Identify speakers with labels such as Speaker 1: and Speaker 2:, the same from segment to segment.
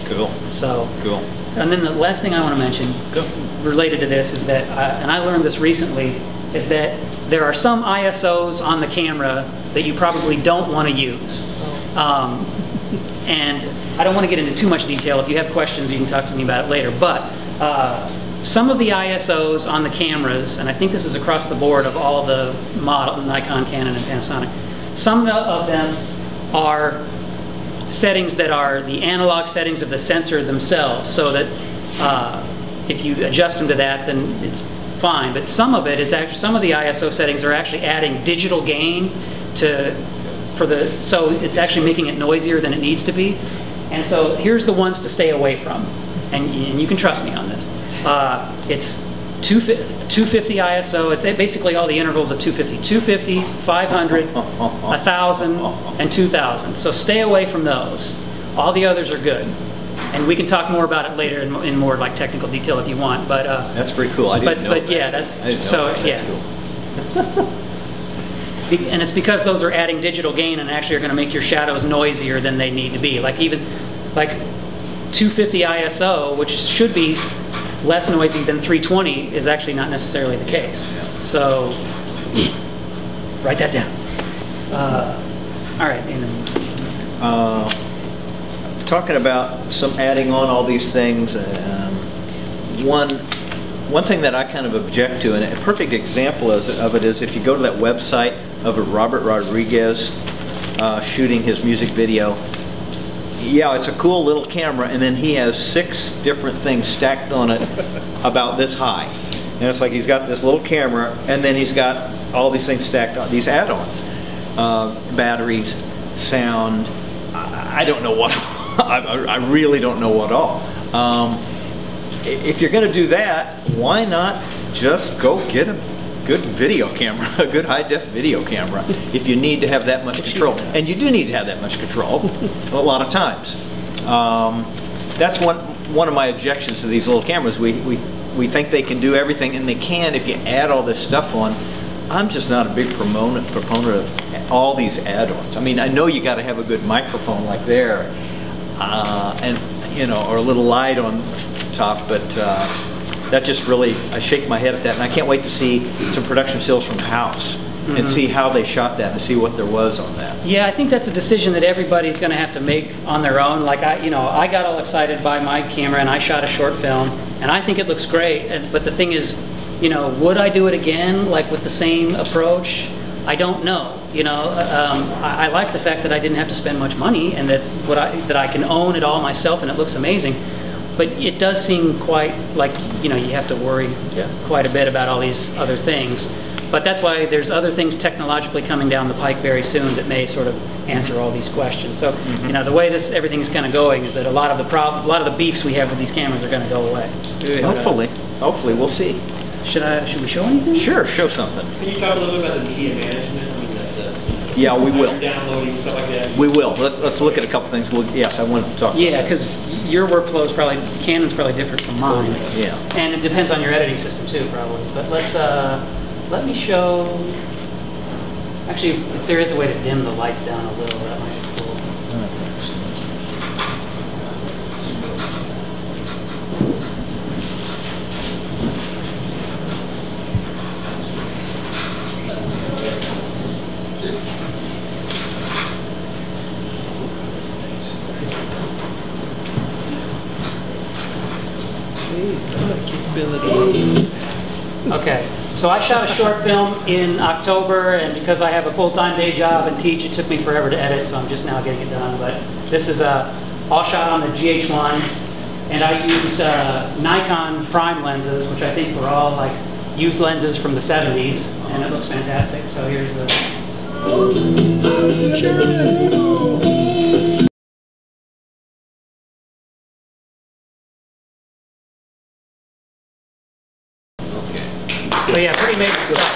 Speaker 1: Cool.
Speaker 2: So
Speaker 1: cool.
Speaker 2: And then the last thing I want to mention related to this is that, and I learned this recently, is that there are some ISOs on the camera that you probably don't want to use. And I don't want to get into too much detail. If you have questions, you can talk to me about it later. But some of the ISOs on the cameras, and I think this is across the board of all of the model, Nikon, Canon, and Panasonic, some of them are settings that are the analog settings of the sensor themselves, so that if you adjust them to that, then it's fine. But some of it is actually, some of the ISO settings are actually adding digital gain so it's actually making it noisier than it needs to be. And so here's the ones to stay away from, and you can trust me on this. It's 250 ISO. It's basically all the intervals of 250, 250, 500, 1,000, and 2,000. So stay away from those. All the others are good, and we can talk more about it later in more like technical detail if you want. But
Speaker 1: that's pretty cool. I didn't know that.
Speaker 2: Yeah, that's so yeah. Cool. And it's because those are adding digital gain and actually are going to make your shadows noisier than they need to be. Like even like 250 ISO, which should be less noisy than 320, is actually not necessarily the case. Yeah. So write that down. All right.
Speaker 1: Talking about some adding on all these things, one thing that I kind of object to, and a perfect example of it is if you go to that website of Robert Rodriguez shooting his music video. Yeah, it's a cool little camera, and then he has 6 different things stacked on it about this high. And it's like he's got this little camera, and then he's got all these things stacked on, these add-ons. Batteries, sound, I don't know what, I really don't know what all. If you're going to do that, why not just go get a good video camera, a good high-def video camera, if you need to have that much control. And you do need to have that much control a lot of times. That's one of my objections to these little cameras. We think they can do everything, and they can if you add all this stuff on. I'm just not a big proponent of all these add-ons. I mean, I know you got to have a good microphone like there, and you know, or a little light on top, but that just really, I shake my head at that, and I can't wait to see some production stills from the house and see how they shot that and see what there was on that.
Speaker 2: Yeah, I think that's a decision that everybody's going to have to make on their own. Like I got all excited by my camera and I shot a short film, and I think it looks great. But the thing is, would I do it again, like with the same approach? I don't know. I like the fact that I didn't have to spend much money, and that I can own it all myself, and it looks amazing. But it does seem quite like, you have to worry quite a bit about all these other things. But that's why there's other things technologically coming down the pike very soon that may sort of answer all these questions. So, the way everything is kind of going is that a lot of the beefs we have with these cameras are going to go away.
Speaker 1: Hopefully, we'll see.
Speaker 2: Should we show anything?
Speaker 1: Sure, show something.
Speaker 3: Can you talk a little bit about the media management?
Speaker 1: Yeah, we will.
Speaker 3: Downloading, stuff like that.
Speaker 1: We will. Let's look at a couple things. Yes, I want to talk.
Speaker 2: Yeah, because your workflow is Canon's probably different from mine.
Speaker 1: Yeah.
Speaker 2: And it depends on your editing system too, probably. But let me show. Actually, if there is a way to dim the lights down a little, that might be cool. Okay, so I shot a short film in October, and because I have a full-time day job and teach, it took me forever to edit, so I'm just now getting it done. But this is all shot on the GH1, and I use Nikon prime lenses, which I think were all like used lenses from the 70s, and it looks fantastic. So here's the... So yeah, pretty major stuff.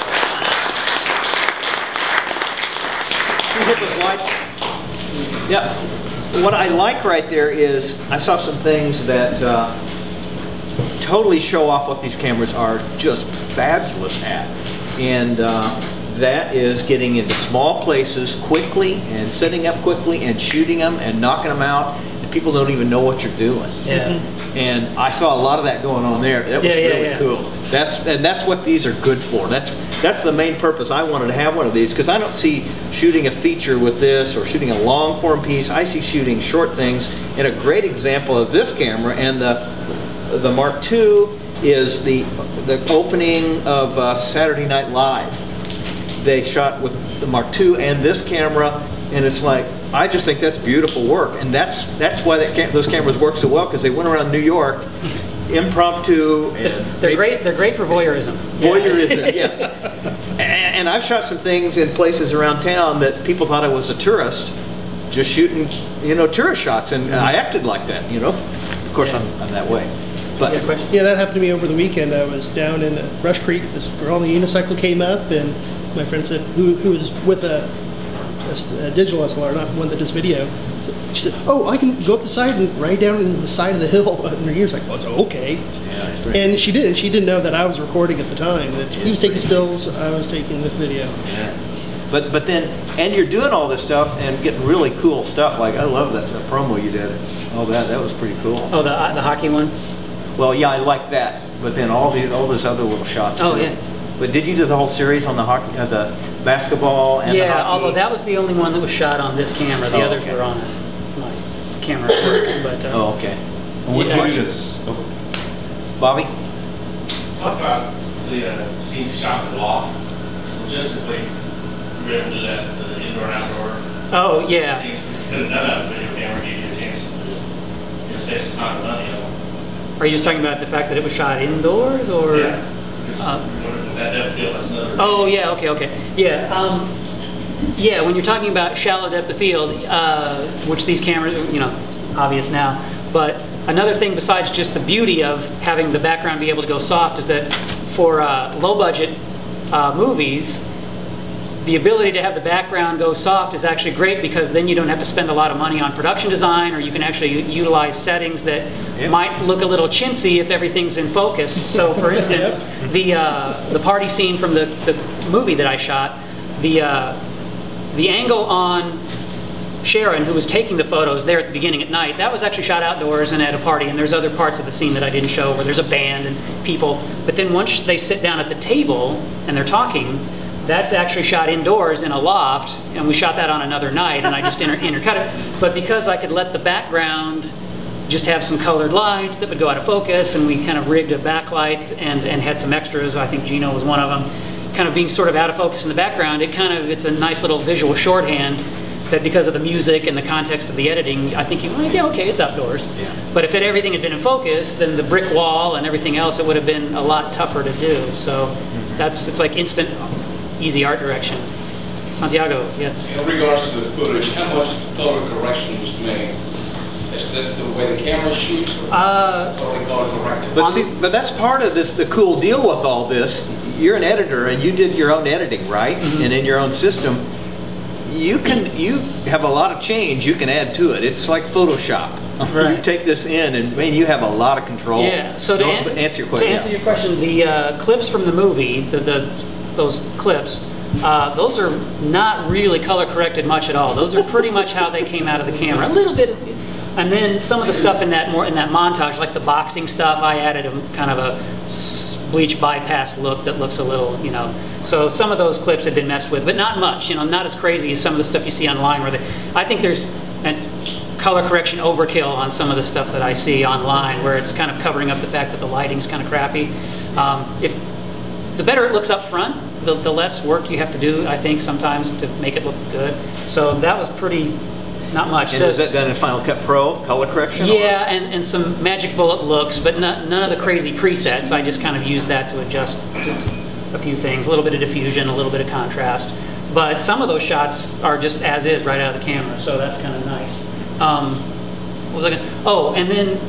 Speaker 1: Can you hit those lights? Yeah. What I like right there is I saw some things that totally show off what these cameras are just fabulous at. And that is getting into small places quickly and setting up quickly and shooting them and knocking them out. people don't even know what you're doing.
Speaker 2: Yeah.
Speaker 1: And I saw a lot of that going on there. That was really cool. That's what these are good for. That's the main purpose. I wanted to have one of these because I don't see shooting a feature with this or shooting a long form piece. I see shooting short things. And a great example of this camera and the Mark II is the opening of Saturday Night Live. They shot with the Mark II and this camera, and it's like, I just think that's beautiful work, and that's why those cameras work so well, because they went around New York, impromptu. And
Speaker 2: they're great for voyeurism.
Speaker 1: Voyeurism, yes. And I've shot some things in places around town that people thought I was a tourist, just shooting, tourist shots, and I acted like that, Of course, I'm that way. But
Speaker 4: yeah, that happened to me over the weekend. I was down in Rush Creek. This girl on the unicycle came up, and my friend said, who was with a digital SLR, not one that does video. She said, "Oh, I can go up the side and ride down in the side of the hill." And her ears like, "Oh, so okay." Yeah, and she did. She didn't know that I was recording at the time. That he was taking stills, I was taking the video.
Speaker 1: Yeah. But then, and you're doing all this stuff and getting really cool stuff. Like I love that the promo you did. Oh, that was pretty cool.
Speaker 2: Oh, the hockey one.
Speaker 1: Well, yeah, I like that. But then all those other little shots.
Speaker 2: Oh,
Speaker 1: too.
Speaker 2: yeah.
Speaker 1: But did you do the whole series on the hockey, the basketball and the hockey?
Speaker 2: Yeah, although that was the only one that was shot on this camera. The others were on my camera at work. But,
Speaker 1: oh, okay.
Speaker 5: What did you just...
Speaker 1: Bobby?
Speaker 6: Talk about the scenes shot in the loft. Logistically, you were able to do that the indoor and outdoor.
Speaker 2: Oh, yeah.
Speaker 6: Scenes, because you could have done that with video camera, gave you a chance to save some time and money.
Speaker 2: Are you just talking about the fact that it was shot indoors, or?
Speaker 6: Yeah. That depth field, that's another.
Speaker 2: Oh yeah, okay, yeah. Yeah, when you're talking about shallow depth of field, which these cameras, it's obvious now, but another thing besides just the beauty of having the background be able to go soft is that for low budget movies, the ability to have the background go soft is actually great, because then you don't have to spend a lot of money on production design, or you can actually utilize settings that might look a little chintzy if everything's in focus. So for instance, the party scene from the movie that I shot, the angle on Sharon, who was taking the photos there at the beginning at night, that was actually shot outdoors and at a party, and there's other parts of the scene that I didn't show where there's a band and people, but then once they sit down at the table and they're talking, that's actually shot indoors in a loft, and we shot that on another night, and I just intercut it. But because I could let the background just have some colored lights that would go out of focus, and we kind of rigged a backlight and had some extras, I think Gino was one of them, kind of being sort of out of focus in the background, it's a nice little visual shorthand that because of the music and the context of the editing, I think yeah, okay, it's outdoors. Yeah. But if everything had been in focus, then the brick wall and everything else, it would have been a lot tougher to do. So it's like instant, easy art direction. Santiago, yes.
Speaker 5: In regards to the footage, how much color correction was made? That's the way the camera shoots? Totally color corrected?
Speaker 1: But that's part of this. The cool deal with all this, you're an editor and you did your own editing, right? Mm-hmm. And in your own system, you have a lot of change you can add to it. It's like Photoshop. Right. You take this in, and man, you have a lot of control.
Speaker 2: Yeah. So to answer your question, the clips from the movie, those clips, those are not really color corrected much at all. Those are pretty much how they came out of the camera. A little bit, and then some of the stuff in that montage, like the boxing stuff, I added a kind of a bleach bypass look that looks a little, So some of those clips had been messed with, but not much. Not as crazy as some of the stuff you see online. I think there's a color correction overkill on some of the stuff that I see online, where it's kind of covering up the fact that the lighting's kind of crappy. If the better it looks up front, the less work you have to do, I think, sometimes to make it look good. So that was not much.
Speaker 1: And is that done in Final Cut Pro, color correction?
Speaker 2: Yeah, and some Magic Bullet looks, but none of the crazy presets. I just kind of use that to adjust a few things, a little bit of diffusion, a little bit of contrast. But some of those shots are just as is right out of the camera, so that's kind of nice. What was I gonna? Oh, and then